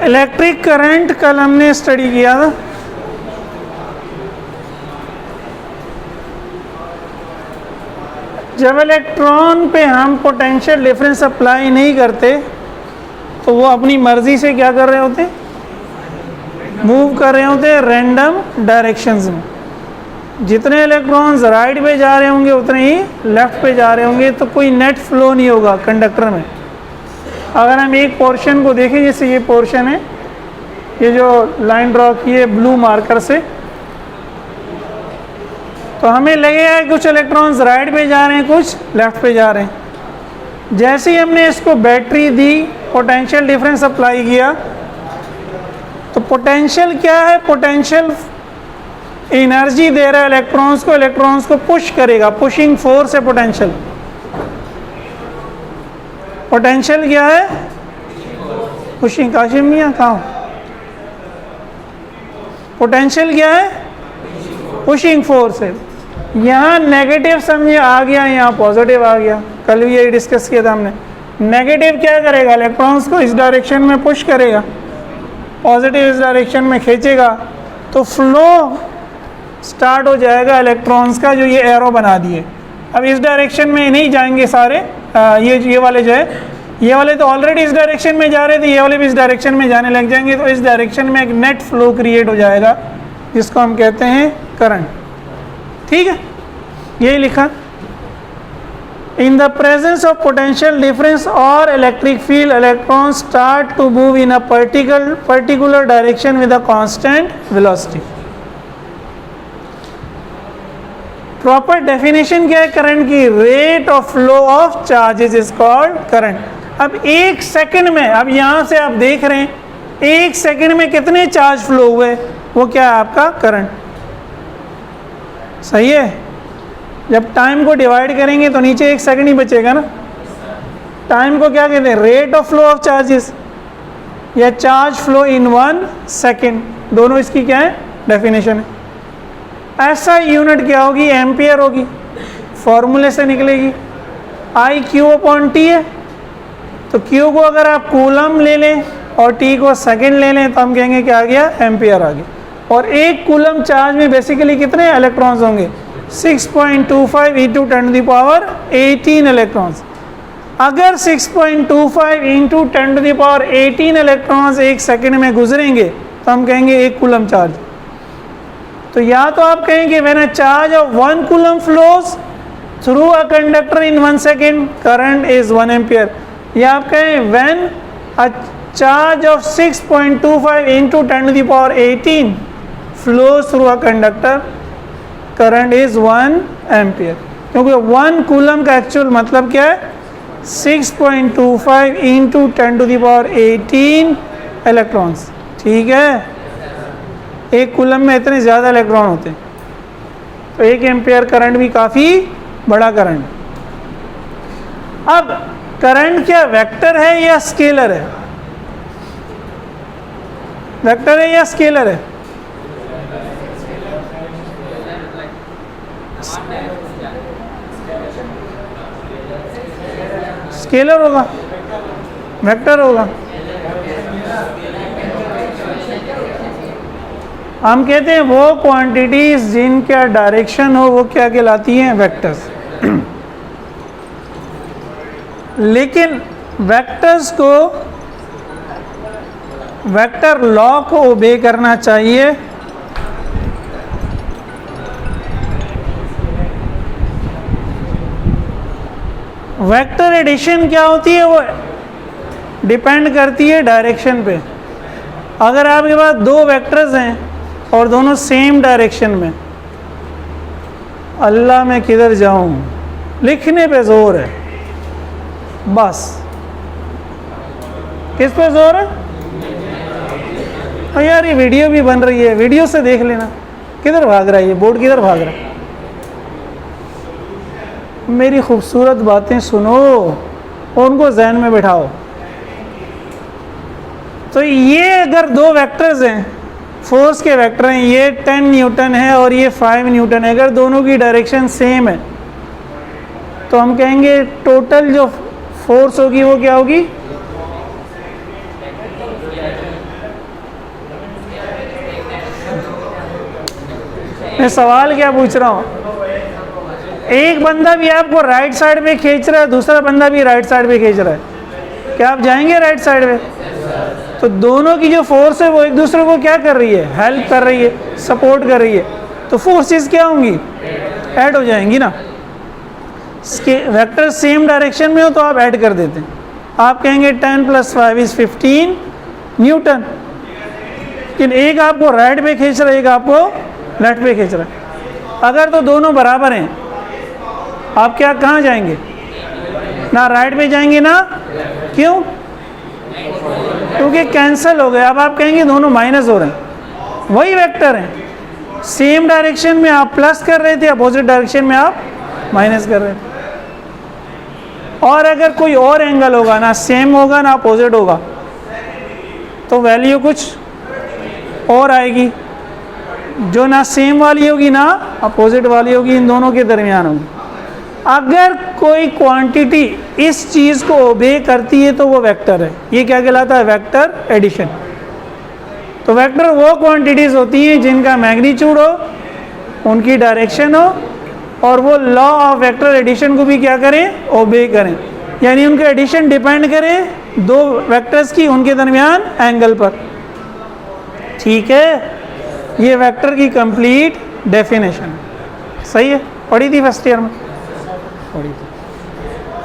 Electric current कल हमने study किया था। जब इलेक्ट्रॉन पे हम पोटेंशियल डिफरेंस अप्लाई नहीं करते तो वो अपनी मर्जी से क्या कर रहे होते, मूव कर रहे होते रैंडम डायरेक्शंस में। जितने इलेक्ट्रॉन्स राइट पे जा रहे होंगे उतने ही लेफ्ट पे जा रहे होंगे, तो कोई नेट फ्लो नहीं होगा कंडक्टर में। अगर हम एक पोर्शन को देखें, जैसे ये पोर्शन है, ये जो लाइन ड्रॉ की है ब्लू मार्कर से, तो हमें लगेगा कुछ इलेक्ट्रॉन्स राइट पे जा रहे हैं, कुछ लेफ्ट पे जा रहे हैं। जैसे ही हमने इसको बैटरी दी, पोटेंशियल डिफरेंस अप्लाई किया, तो पोटेंशियल क्या है, पोटेंशियल एनर्जी दे रहा है इलेक्ट्रॉन्स को पुश करेगा, पुशिंग फोर्स है पोटेंशियल। पोटेंशियल क्या है, पुशिंग। काशिम मियां कहाँ, पोटेंशियल क्या है, पुशिंग फोर्स है। यहाँ नेगेटिव समझिए आ गया, यहाँ पॉजिटिव आ गया। कल भी यही डिस्कस किया था हमने। नेगेटिव क्या करेगा, इलेक्ट्रॉन्स को इस डायरेक्शन में पुश करेगा, पॉजिटिव इस डायरेक्शन में खींचेगा, तो फ्लो स्टार्ट हो जाएगा इलेक्ट्रॉन्स का, जो ये एरो बना दिए। अब इस डायरेक्शन में नहीं जाएंगे सारे, ये वाले जो है, ये वाले तो ऑलरेडी इस डायरेक्शन में जा रहे थे, ये वाले भी इस डायरेक्शन में जाने लग जाएंगे, तो इस डायरेक्शन में एक नेट फ्लो क्रिएट हो जाएगा, जिसको हम कहते हैं करंट। ठीक है, यही लिखा। In the presence of potential difference और electric field, electron start to move in a particular direction with a constant velocity. Proper definition क्या है करंट की, rate of flow of charges is called current. अब एक second में, अब यहाँ से आप देख रहे हैं, एक सेकंड में कितने चार्ज फ्लो हुए, वो क्या है आपका करंट। सही है। जब टाइम को डिवाइड करेंगे तो नीचे एक सेकंड ही बचेगा ना। टाइम को क्या कहते हैं, rate of flow of charges या चार्ज फ्लो इन 1 सेकेंड, दोनों इसकी क्या है डेफिनेशन है। ऐसा यूनिट क्या होगी, एम्पियर होगी, फॉर्मूले से निकलेगी। आई क्यू अपॉन टी है, तो क्यू को अगर आप कूलम ले लें और टी को सेकंड ले लें, तो हम कहेंगे क्या आ गया, एम्पियर आ गया। और एक कूलम चार्ज में बेसिकली कितने इलेक्ट्रॉन्स होंगे, 6.25 इंटू 10⁻18 इलेक्ट्रॉन्स। अगर 6.25 इंटू 10⁻18 इलेक्ट्रॉन्स एक सेकंड में गुजरेंगे, तो हम कहेंगे एक कूलम चार्ज। तो या तो आप कहेंगे when a charge of 1 coulomb flows through a conductor in 1 second, current is 1 ampere, या आप कहें when a charge of 6.25 into 10⁻18 flows through a conductor, current is 1 ampere. क्योंकि 1 कूलम का एक्चुअल मतलब क्या है, 6.25 इंटू 10⁻18 इलेक्ट्रॉन्स। ठीक है, एक कूलम में इतने ज़्यादा इलेक्ट्रॉन होते हैं, तो 1 एम्पियर करंट भी काफ़ी बड़ा करंट। अब करंट क्या वेक्टर है या स्केलर है, वेक्टर है या स्केलर है, स्केलर होगा, वेक्टर होगा। हम कहते हैं वो क्वांटिटीज जिनका डायरेक्शन हो वो क्या कहलाती हैं, वेक्टर्स। लेकिन वेक्टर्स को वेक्टर लॉ को ओबे करना चाहिए। वेक्टर एडिशन क्या होती है, वो डिपेंड करती है डायरेक्शन पे। अगर आपके पास 2 वेक्टर्स हैं और दोनों सेम डायरेक्शन में, अल्लाह मैं किधर जाऊं, लिखने पे जोर है, बस किस पे जोर है। और यार ये वीडियो भी बन रही है, वीडियो से देख लेना, किधर भाग रहा है ये बोर्ड, किधर भाग रहा है। मेरी खूबसूरत बातें सुनो और उनको जहन में बिठाओ। तो ये अगर 2 वेक्टर्स हैं, फोर्स के वेक्टर हैं, ये 10 न्यूटन है और ये 5 न्यूटन है, अगर दोनों की डायरेक्शन सेम है, तो हम कहेंगे टोटल जो फोर्स होगी वो क्या होगी, मैं सवाल क्या पूछ रहा हूँ, एक बंदा भी आपको राइट साइड पे खींच रहा है, दूसरा बंदा भी राइट साइड पे खींच रहा है, क्या आप जाएंगे राइट साइड पे? तो दोनों की जो फोर्स है वो एक दूसरे को क्या कर रही है, हेल्प कर रही है, सपोर्ट कर रही है, तो फोर्सेस क्या होंगी, ऐड हो जाएंगी ना। वेक्टर सेम डायरेक्शन में हो तो आप ऐड कर देते हैं, आप कहेंगे 10 + 5 = 15 न्यूटन, लेकिन एक आपको राइट पे खींच रहा है, एक आपको लेफ्ट पे खींच रहा है। अगर तो दोनों बराबर हैं, आप क्या कहाँ जाएंगे, ना राइट पे जाएंगे ना, क्यों? क्योंकि कैंसिल हो गए। अब आप कहेंगे दोनों माइनस हो रहे हैं, वही वेक्टर हैं, सेम डायरेक्शन में आप प्लस कर रहे थे, अपोजिट डायरेक्शन में आप माइनस कर रहे थे। और अगर कोई और एंगल होगा, ना सेम होगा ना अपोजिट होगा, तो वैल्यू कुछ और आएगी, जो ना सेम वाली होगी ना अपोजिट वाली होगी, इन दोनों के दरमियान होगी। अगर कोई क्वांटिटी इस चीज़ को ओबे करती है तो वो वेक्टर है। ये क्या कहलाता है, वेक्टर एडिशन। तो वेक्टर वो क्वांटिटीज़ होती हैं जिनका मैग्नीट्यूड हो, उनकी डायरेक्शन हो, और वो लॉ ऑफ वेक्टर एडिशन को भी क्या करें, ओबे करें, यानी उनका एडिशन डिपेंड करे दो वेक्टर्स की उनके दरमियान एंगल पर। ठीक है, ये वेक्टर की कंप्लीट डेफिनेशन सही है, पढ़ी थी फर्स्ट ईयर में, पढ़ी थी।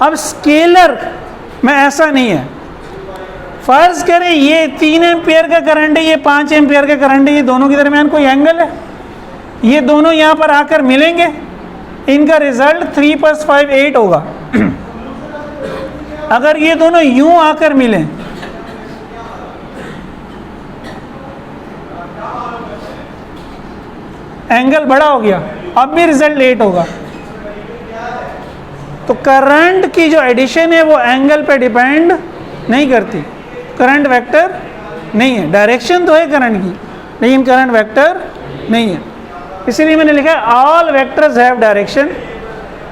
अब स्केलर में ऐसा नहीं है, फर्ज करें ये 3 एम्पियर का करंट है, ये 5 एम्पियर का करंट है, ये दोनों के दरमियान कोई एंगल है, ये दोनों यहाँ पर आकर मिलेंगे, इनका रिजल्ट 3 + 5 = 8 होगा। अगर ये दोनों यूं आकर मिलें, एंगल बड़ा हो गया, अब भी रिजल्ट 8 होगा। तो करंट की जो एडिशन है वो एंगल पे डिपेंड नहीं करती, करंट वेक्टर नहीं है, डायरेक्शन तो है करंट की, लेकिन करंट वेक्टर नहीं है। इसीलिए मैंने लिखा है all vectors have direction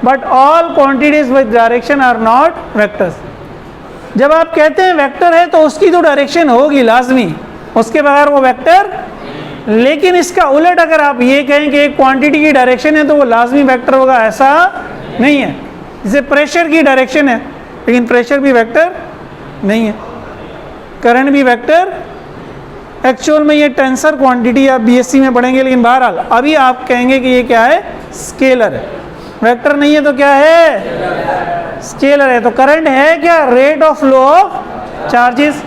but all quantities with direction are not vectors. जब आप कहते हैं वेक्टर है तो उसकी तो डायरेक्शन होगी लाजमी, उसके बगैर वो वेक्टर। लेकिन इसका उलट अगर आप ये कहें कि एक क्वांटिटी की डायरेक्शन है तो वो लाजमी वेक्टर होगा, ऐसा नहीं है। जैसे प्रेशर की डायरेक्शन है, लेकिन प्रेशर भी वेक्टर नहीं है, करंट भी वेक्टर। एक्चुअल में ये टेंसर क्वांटिटी आप बीएससी में पढ़ेंगे, लेकिन बहरहाल अभी आप कहेंगे कि ये क्या है, स्केलर है, वेक्टर नहीं है तो क्या है, स्केलर है। तो करंट है क्या, rate of flow of charges,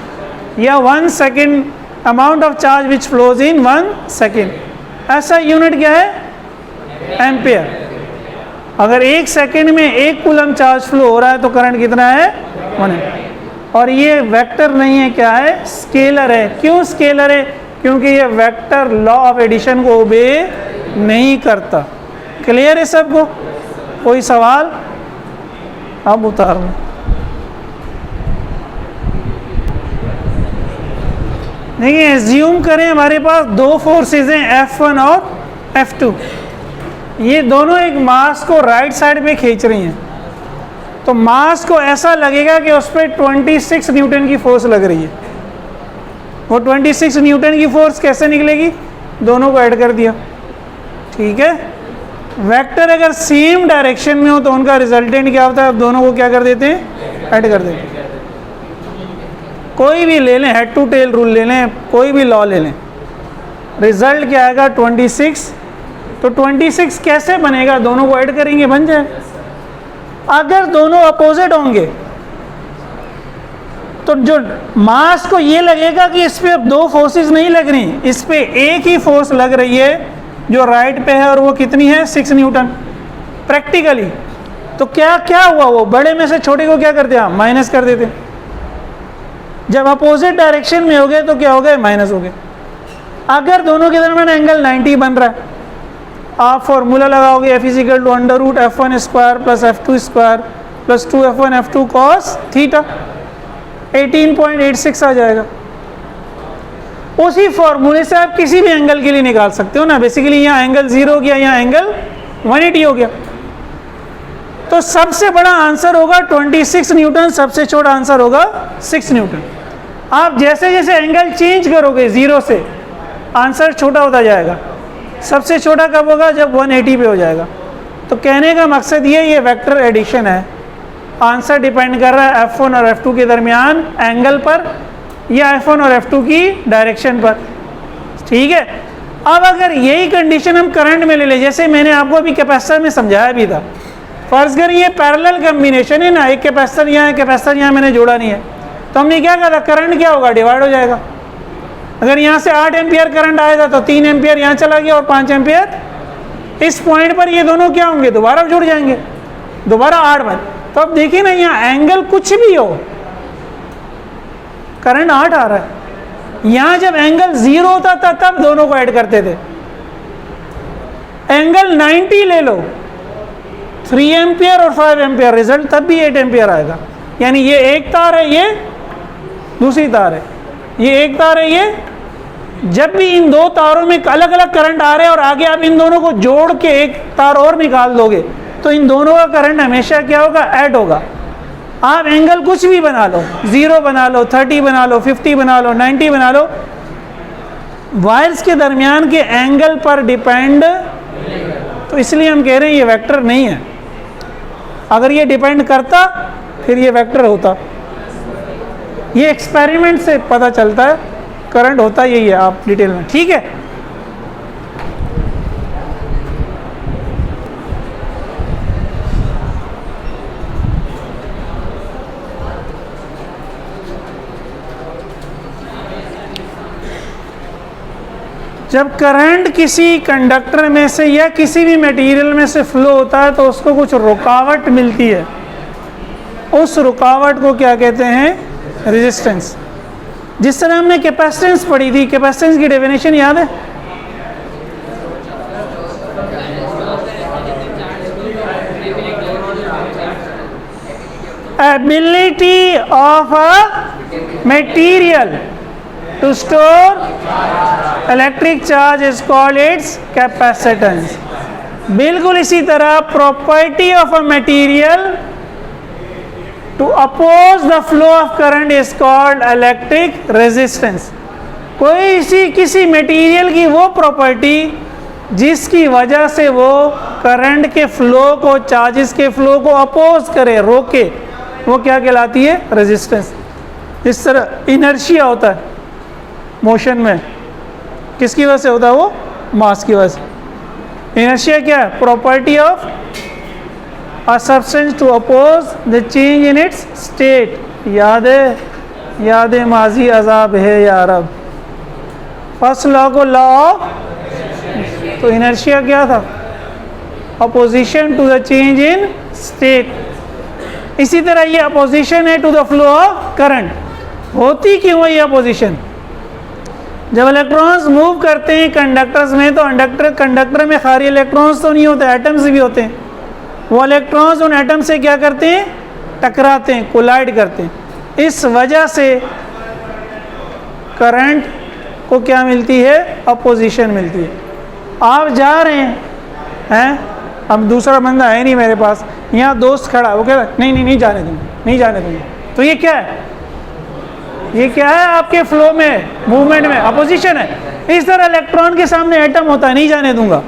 या 1 second amount of charge which flows in 1 second. ऐसा यूनिट क्या है, एम्पियर। अगर 1 सेकेंड में 1 कूलम चार्ज फ्लो हो रहा है तो करंट कितना है, 1 एम्पियर। और ये वेक्टर नहीं है, क्या है, स्केलर है। क्यों स्केलर है, क्योंकि ये वेक्टर लॉ ऑफ एडिशन को ओबे नहीं करता। क्लियर है सबको, कोई सवाल? अब उतार लो। देखिए, एज्यूम करें हमारे पास दो फोर्सेज हैं F1 और F2, ये दोनों एक मास को राइट साइड पे खींच रही हैं। तो मास को ऐसा लगेगा कि उस पर 26 न्यूटन की फोर्स लग रही है। वो 26 न्यूटन की फोर्स कैसे निकलेगी, दोनों को ऐड कर दिया। ठीक है, वेक्टर अगर सेम डायरेक्शन में हो तो उनका रिजल्टेंट क्या होता है, अब दोनों को क्या कर देते हैं, ऐड कर देते हैं। कोई भी ले लें, हेड टू टेल रूल ले लें, कोई भी लॉ ले लें, रिजल्ट क्या आएगा, 26। तो 26 कैसे बनेगा, दोनों को ऐड करेंगे बन जाए। अगर दोनों अपोजिट होंगे तो जो मास को ये लगेगा कि इस पे अब दो फोर्सेस नहीं लग रही, इस पे एक ही फोर्स लग रही है जो राइट पे है, और वो कितनी है, 6 न्यूटन प्रैक्टिकली। तो क्या क्या हुआ, वो बड़े में से छोटे को क्या करते हैं, माइनस कर देते। जब अपोजिट डायरेक्शन में हो गए तो क्या हो गए, माइनस हो गए। अगर दोनों के दरमियान एंगल 90 बन रहा है, आप फॉर्मूला लगाओगे F = √F1² + F2² + 2F1 F2 cos theta, 18.86 आ जाएगा। उसी फॉर्मूले से आप किसी भी एंगल के लिए निकाल सकते हो ना। बेसिकली यहाँ एंगल 0 हो गया, यहाँ एंगल 180 हो गया। तो सबसे बड़ा आंसर होगा 26 न्यूटन, सबसे छोटा आंसर होगा 6 न्यूटन। आप जैसे जैसे एंगल चेंज करोगे 0 से, आंसर छोटा होता जाएगा। सबसे छोटा कब होगा? जब 180 पे हो जाएगा। तो कहने का मकसद ये वेक्टर एडिशन है। आंसर डिपेंड कर रहा है F1 और F2 के दरमियान एंगल पर या F1 और F2 की डायरेक्शन पर। ठीक है, अब अगर यही कंडीशन हम करंट में ले लें, जैसे मैंने आपको अभी कैपेसिटर में समझाया भी था, फर्ज करें ये पैरेलल कम्बिनेशन है ना, एक कैपेसिटर यहाँ एक कैपेसिटर यहाँ मैंने जोड़ा नहीं है, तो हमने क्या कहा था, करंट क्या होगा? डिवाइड हो जाएगा। अगर यहाँ से 8 एम्पियर करंट आएगा तो 3 एम्पियर यहाँ चला गया और 5 एम्पियर इस पॉइंट पर, ये दोनों क्या होंगे? दोबारा जुड़ जाएंगे, दोबारा 8 बन। तो अब देखिए ना, यहाँ एंगल कुछ भी हो, करंट 8 आ रहा है। यहाँ जब एंगल 0 होता था तब दोनों को ऐड करते थे। एंगल 90 ले लो, 3 एम्पियर और 5 एम्पियर, रिजल्ट तब भी 8 एम्पियर आएगा। यानी ये एक तार है, ये दूसरी तार है, ये एक तार है, ये। जब भी इन दो तारों में अलग अलग करंट आ रहे हैं और आगे आप इन दोनों को जोड़ के एक तार और निकाल दोगे तो इन दोनों का करंट हमेशा क्या होगा? ऐड होगा। आप एंगल कुछ भी बना लो, 0 बना लो, 30 बना लो, 50 बना लो, 90 बना लो, वायर्स के दरमियान के एंगल पर डिपेंड, तो इसलिए हम कह रहे हैं ये वेक्टर नहीं है। अगर ये डिपेंड करता फिर ये वेक्टर होता। ये एक्सपेरिमेंट से पता चलता है, करंट होता यही है, आप डिटेल में। ठीक है, जब करंट किसी कंडक्टर में से या किसी भी मटेरियल में से फ्लो होता है तो उसको कुछ रुकावट मिलती है, उस रुकावट को क्या कहते हैं? रेजिस्टेंस। जिस तरह हमने कैपेसिटेंस पढ़ी थी, कैपेसिटेंस की डेफिनेशन याद है? Ability of a material to store electric charge is called its capacitance. बिल्कुल इसी तरह property of a material to oppose the flow of current is called electric resistance. कोई किसी मटेरियल की वो प्रॉपर्टी जिसकी वजह से वो करंट के फ्लो को, चार्जेस के फ्लो को अपोज करे, रोके, वो क्या कहलाती है? रेजिस्टेंस। जिस तरह इनर्शिया होता है मोशन में, किसकी वजह से होता है? वो मास की वजह से। इनर्शिया क्या है? Property of a substance to oppose the change in its state. याद माजी अजाब है या रब। फर्स्ट लॉ को लॉ ऑफ, तो इनर्शिया क्या था? Opposition to the change in state. इसी तरह ये अपोजिशन है to the flow of current. होती क्यों है ये अपोजिशन? जब इलेक्ट्रॉन्स मूव करते हैं कंडक्टर्स में तो कंडक्टर में खाली इलेक्ट्रॉन्स तो नहीं होते, एटम्स भी होते हैं। वो इलेक्ट्रॉन्स उन एटम से क्या करते हैं? टकराते हैं, कोलाइड करते हैं। इस वजह से करंट को क्या मिलती है? अपोजिशन मिलती है। आप जा रहे हैं, अब दूसरा बंदा है नहीं मेरे पास, यहाँ दोस्त खड़ा, वो कह रहा है नहीं जाने दूँगा, नहीं जाने दूँगा। तो ये क्या है? ये क्या है? आपके फ्लो में, मूवमेंट में अपोजिशन है। इस तरह इलेक्ट्रॉन के सामने एटम होता है, नहीं जाने दूंगा।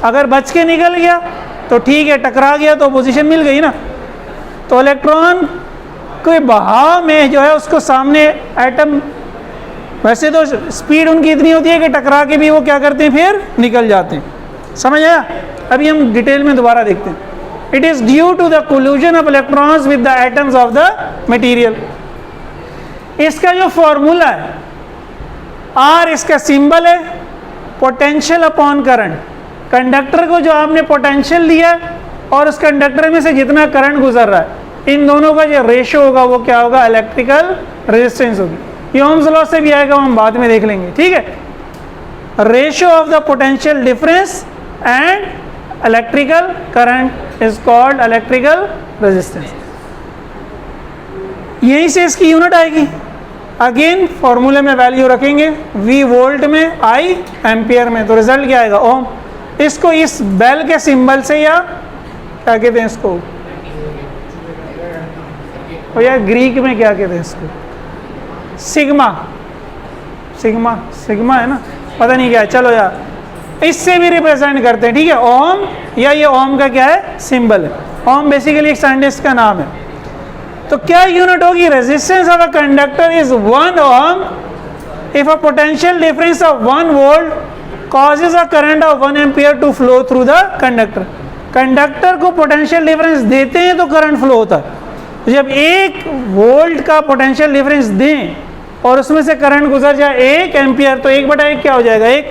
अगर बच के निकल गया तो ठीक है, टकरा गया तो अपोजिशन मिल गई ना। तो इलेक्ट्रॉन के बहाव में जो है उसको सामने एटम, वैसे तो स्पीड उनकी इतनी होती है कि टकरा के भी वो क्या करते हैं? फिर निकल जाते हैं। समझ आया? अभी हम डिटेल में दोबारा देखते हैं। It is due to the collusion of electrons with the atoms of the material. इसका जो फॉर्मूला है, आर इसका सिंबल है, पोटेंशियल अपॉन करंट। कंडक्टर को जो आपने पोटेंशियल दिया और उस कंडक्टर में से जितना करंट गुजर रहा है, इन दोनों का जो रेशो होगा वो क्या होगा? इलेक्ट्रिकल रेजिस्टेंस होगी। ये ओम्स लॉ से भी आएगा, हम बाद में देख लेंगे। ठीक है, ratio of the potential difference and electrical current is called electrical resistance. यहीं से इसकी यूनिट आएगी। अगेन फॉर्मूले में वैल्यू रखेंगे, V वोल्ट में, I एम्पियर में, तो रिजल्ट क्या आएगा? ओम। इसको इस बेल के सिंबल से, या क्या कहते हैं इसको, और या ग्रीक में क्या कहते हैं इसको? सिग्मा। सिग्मा है ना, पता नहीं क्या है, चलो यार इससे भी रिप्रेजेंट करते हैं, ठीक है, ओम, या ये ओम का क्या है, सिंबल है। ओम बेसिकली एक साइंटिस्ट का नाम है। तो क्या यूनिट होगी, resistance of a conductor is 1 ohm if a potential difference of 1 volt causes a current of 1 ampere to flow through the conductor. Conductor को पोटेंशियल डिफरेंस देते हैं तो करंट फ्लो होता है। तो जब 1 वोल्ट का पोटेंशियल डिफरेंस दें और उसमें से करंट गुजर जाए 1 एम्पियर, तो 1/1 क्या हो जाएगा, 1।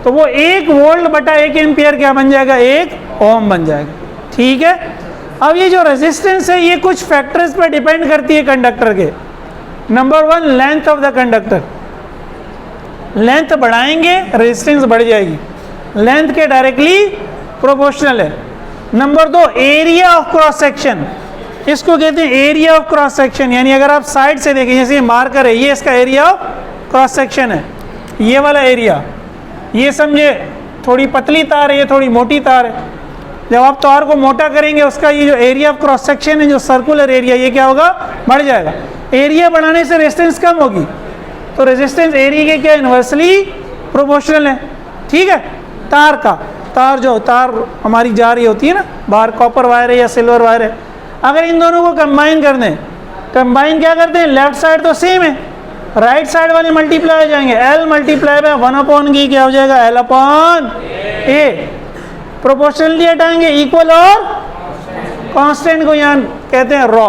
तो वो 1 वोल्ट बटा 1 एम्पियर क्या बन जाएगा, 1 ओम बन जाएगा, ठीक है। अब ये जो रेजिस्टेंस है ये कुछ फैक्टर्स पर डिपेंड करती है कंडक्टर के। Number 1, length of the conductor. Length बढ़ाएंगे रेजिस्टेंस बढ़ जाएगी, लेंथ के डायरेक्टली प्रोपोर्शनल है। Number 2, area of cross section, इसको कहते हैं एरिया ऑफ क्रॉस सेक्शन। यानी अगर आप साइड से देखें, जैसे ये मार्कर है, ये इसका एरिया ऑफ क्रॉस सेक्शन है, ये वाला एरिया। ये समझे थोड़ी पतली तार है, ये थोड़ी मोटी तार है। जब आप तार को मोटा करेंगे उसका ये जो एरिया ऑफ क्रॉस सेक्शन है, जो सर्कुलर एरिया, ये क्या होगा, बढ़ जाएगा। एरिया बढ़ाने से रेजिस्टेंस कम होगी, तो रेजिस्टेंस एरिया के क्या इन्वर्सली प्रोपोर्शनल है, ठीक है। तार का, तार जो तार हमारी जा रही होती है ना बाहर, कॉपर वायर है या सिल्वर वायर है, अगर इन दोनों को कंबाइन कर दें, कंबाइन क्या करते हैं, लेफ्ट साइड तो सेम है, राइट साइड वाले मल्टीप्लाई हो जाएंगे, L मल्टीप्लाई बाय 1/E क्या हो जाएगा, L/A। प्रोपोर्शनली हटाएंगे, इक्वल और कांस्टेंट को यहाँ कहते हैं rho,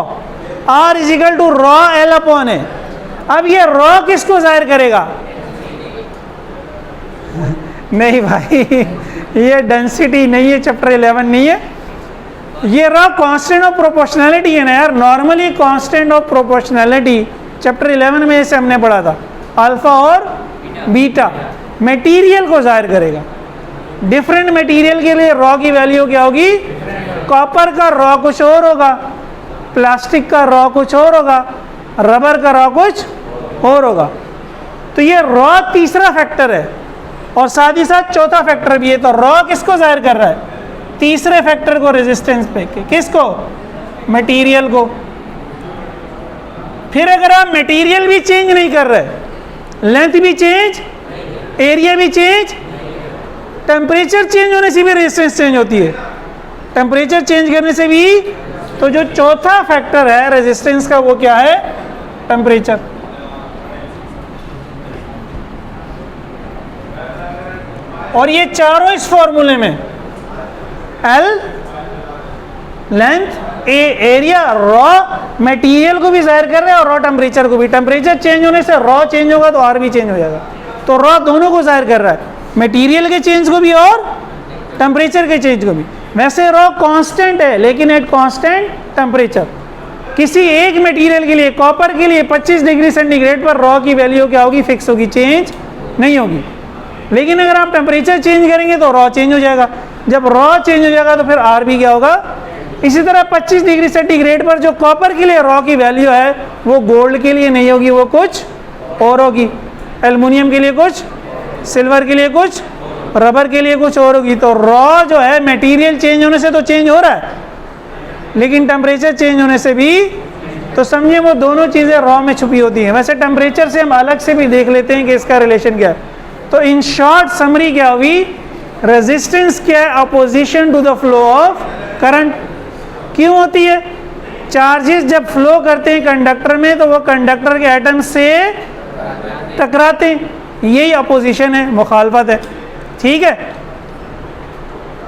R is equal to rho L/A। अब ये रॉ किसको जाहिर करेगा, नहीं भाई ये डेंसिटी नहीं है, चैप्टर 11 नहीं है, ये रॉ कांस्टेंट ऑफ प्रोपोर्शनैलिटी है ना यार। Normally constant of proportionality chapter 11 में इसे हमने पढ़ा था, अल्फा और बीटा मटेरियल को जाहिर करेगा। डिफरेंट मटेरियल के लिए रॉ की वैल्यू क्या होगी, कॉपर का रॉ कुछ और होगा, प्लास्टिक का रॉ कुछ और होगा, रबर का रॉ कुछ और होगा। तो ये रॉ तीसरा फैक्टर है और साथ ही साथ चौथा फैक्टर भी है। तो रॉ किसको जाहिर कर रहा है, तीसरे फैक्टर को, रेजिस्टेंस पे, किसको, मटेरियल को। फिर अगर आप मटेरियल भी चेंज नहीं कर रहे, लेंथ भी चेंज, एरिया भी चेंज, टेम्परेचर चेंज होने से भी रेजिस्टेंस चेंज होती है, टेम्परेचर चेंज करने से भी। तो जो चौथा फैक्टर है रेजिस्टेंस का वो क्या है, टेम्परेचर। और ये चारों इस फॉर्मूले में, L length, A area, raw material को भी जाहिर कर रहे हैं और रॉ टेम्परेचर को भी। टेम्परेचर चेंज होने से रॉ चेंज होगा तो R भी चेंज हो जाएगा। तो रॉ दोनों को जाहिर कर रहा है, मटेरियल के चेंज को भी और टेम्परेचर के चेंज को भी। वैसे रॉ कांस्टेंट है लेकिन एट कांस्टेंट टेम्परेचर। किसी एक मटेरियल के लिए, कॉपर के लिए 25 डिग्री सेंटीग्रेड पर रॉ की वैल्यू क्या होगी, फिक्स होगी, चेंज नहीं होगी। लेकिन अगर आप टेम्परेचर चेंज करेंगे तो रॉ चेंज हो जाएगा। जब रॉ चेंज हो जाएगा तो फिर R भी क्या होगा। इसी तरह 25 डिग्री सेंटीग्रेड पर जो कॉपर के लिए रॉ की वैल्यू है वो गोल्ड के लिए नहीं होगी, वो कुछ और होगी। एल्युमिनियम के लिए कुछ, सिल्वर के लिए कुछ, रबर के लिए कुछ और होगी। तो रॉ जो है मटेरियल चेंज होने से तो चेंज हो रहा है, लेकिन टेम्परेचर चेंज होने से भी, तो समझिए वो दोनों चीज़ें रॉ में छुपी होती हैं। वैसे टेम्परेचर से हम अलग से भी देख लेते हैं कि इसका रिलेशन क्या है। तो इन शॉर्ट समरी क्या हुई, रेजिस्टेंस क्या है, opposition to the flow of current. क्यों होती है, चार्जेस जब फ्लो करते हैं कंडक्टर में तो वो कंडक्टर के एटम से टकराते हैं, यही अपोजिशन है, मुखालफत है, ठीक है।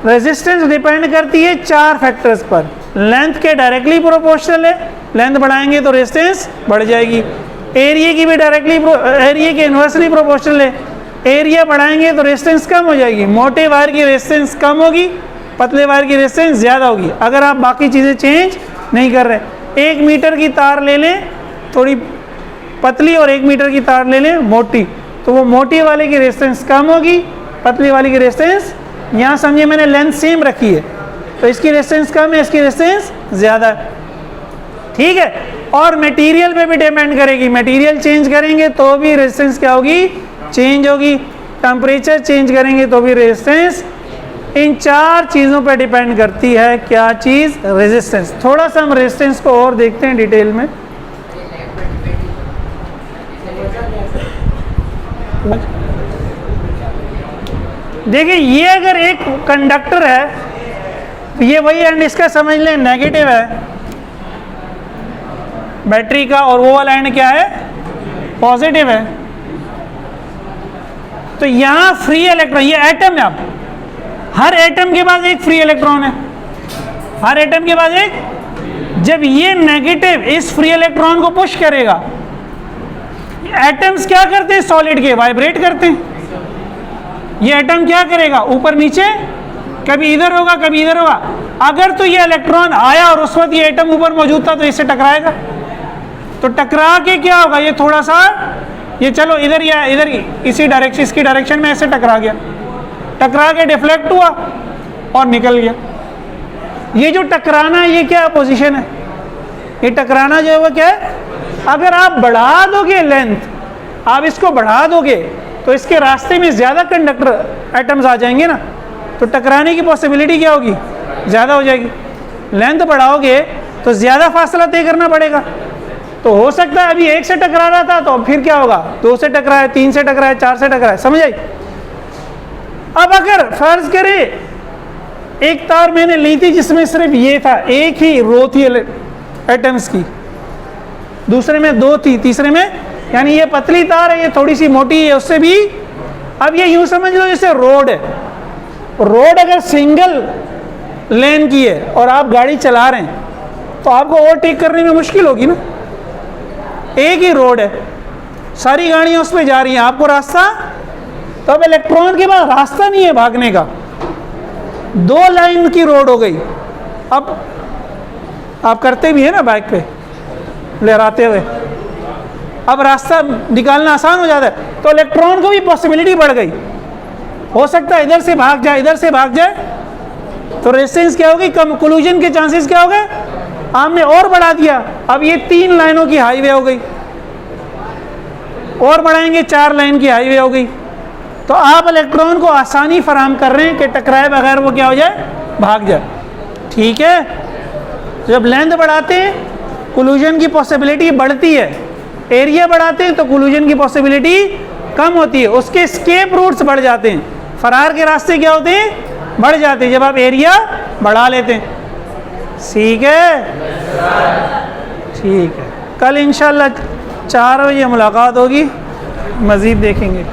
रेजिस्टेंस डिपेंड करती है 4 फैक्टर्स पर। लेंथ के डायरेक्टली प्रोपोर्शनल है, लेंथ बढ़ाएंगे तो रेजिस्टेंस बढ़ जाएगी। एरिया की भी डायरेक्टली, एरिया के इन्वर्सली प्रोपोर्शनल है, एरिया बढ़ाएंगे तो रेजिस्टेंस कम हो जाएगी। मोटे वायर की रेजिस्टेंस कम होगी, पतले वायर की रेजिस्टेंस ज़्यादा होगी अगर आप बाकी चीज़ें चेंज नहीं कर रहे। 1 मीटर की तार ले लें थोड़ी पतली और 1 मीटर की तार ले लें मोटी, तो वो मोटी वाले की रेजिस्टेंस कम होगी, पतली वाली की रेजिस्टेंस, यहाँ समझिए मैंने लेंथ सेम रखी है तो इसकी रेजिस्टेंस कम है, इसकी रेजिस्टेंस ज़्यादा है, ठीक है। और मटेरियल पे भी डिपेंड करेगी, मटेरियल चेंज करेंगे तो भी रेजिस्टेंस क्या होगी, चेंज होगी। टेम्परेचर चेंज करेंगे तो भी रेजिस्टेंस। इन 4 चीज़ों पर डिपेंड करती है क्या चीज़, रेजिस्टेंस। थोड़ा सा हम रेजिस्टेंस को और देखते हैं डिटेल में। देखिए ये अगर एक कंडक्टर है तो ये वही एंड इसका समझ लें नेगेटिव है बैटरी का, और वो वाला एंड क्या है, पॉजिटिव है। तो यहाँ फ्री इलेक्ट्रॉन, ये एटम है, अब हर एटम के पास एक फ्री इलेक्ट्रॉन है, हर एटम के पास एक। जब ये नेगेटिव इस फ्री इलेक्ट्रॉन को पुश करेगा, एटम्स क्या करते हैं सॉलिड के, वाइब्रेट करते हैं। ये एटम क्या करेगा, ऊपर नीचे, कभी इधर होगा कभी इधर होगा। अगर तो ये इलेक्ट्रॉन आया और उस वक्त ये एटम ऊपर मौजूद था तो इससे टकराएगा, तो टकरा के क्या होगा, ये थोड़ा सा ये चलो इधर या इधर इसी डायरेक्शन, इसकी डायरेक्शन में ऐसे टकरा गया, टकरा के डिफ्लेक्ट हुआ और निकल गया। ये जो टकराना, ये क्या पोजीशन है, ये टकराना जो है वो क्या है। अगर आप बढ़ा दोगे लेंथ, आप इसको बढ़ा दोगे तो इसके रास्ते में ज़्यादा कंडक्टर एटम्स आ जाएंगे ना, तो टकराने की पॉसिबिलिटी क्या होगी, ज़्यादा हो जाएगी। लेंथ बढ़ाओगे तो ज़्यादा फासला तय करना पड़ेगा। तो हो सकता है अभी एक से टकरा रहा था तो फिर क्या होगा, दो से टकराए, तीन से टकराए, चार से टकराए, समझ आई। अब अगर फर्ज करें एक तार मैंने ली थी जिसमें सिर्फ ये था, एक ही रो थी एटम्स की, दूसरे में दो थी, तीसरे में, यानी ये पतली तार है, ये थोड़ी सी मोटी है उससे भी। अब ये यूं समझ लो जैसे रोड है, रोड अगर सिंगल लेन की है और आप गाड़ी चला रहे हैं तो आपको ओवरटेक करने में मुश्किल होगी ना। एक ही रोड है, सारी गाड़ियां उस पर जा रही हैं, आपको रास्ता, तो अब इलेक्ट्रॉन के पास रास्ता नहीं है भागने का, दो लाइन की रोड हो गई। अब आप करते भी है ना बाइक पे लहराते हुए, अब रास्ता निकालना आसान हो जाता है, तो इलेक्ट्रॉन को भी पॉसिबिलिटी बढ़ गई, हो सकता है इधर से भाग जाए, इधर से भाग जाए, तो रेजिस्टेंस क्या होगी, कम, कोलिजन के चांसेस क्या हो गए, आपने और बढ़ा दिया। अब ये 3 लाइनों की हाईवे हो गई, और बढ़ाएंगे 4 लाइन की हाईवे हो गई। तो आप इलेक्ट्रॉन को आसानी फराहम कर रहे हैं कि टकराए बगैर वो क्या हो जाए, भाग जाए। ठीक है, जब लेंथ बढ़ाते हैं कोलिजन की पॉसिबिलिटी बढ़ती है, एरिया बढ़ाते हैं तो कोलिजन की पॉसिबिलिटी कम होती है, उसके स्केप रूट्स बढ़ जाते हैं, फरार के रास्ते क्या होते हैं, बढ़ जाते हैं जब आप एरिया बढ़ा लेते हैं। ठीक है, ठीक है, कल इंशाल्लाह 4 बजे मुलाकात होगी, मज़ीद देखेंगे।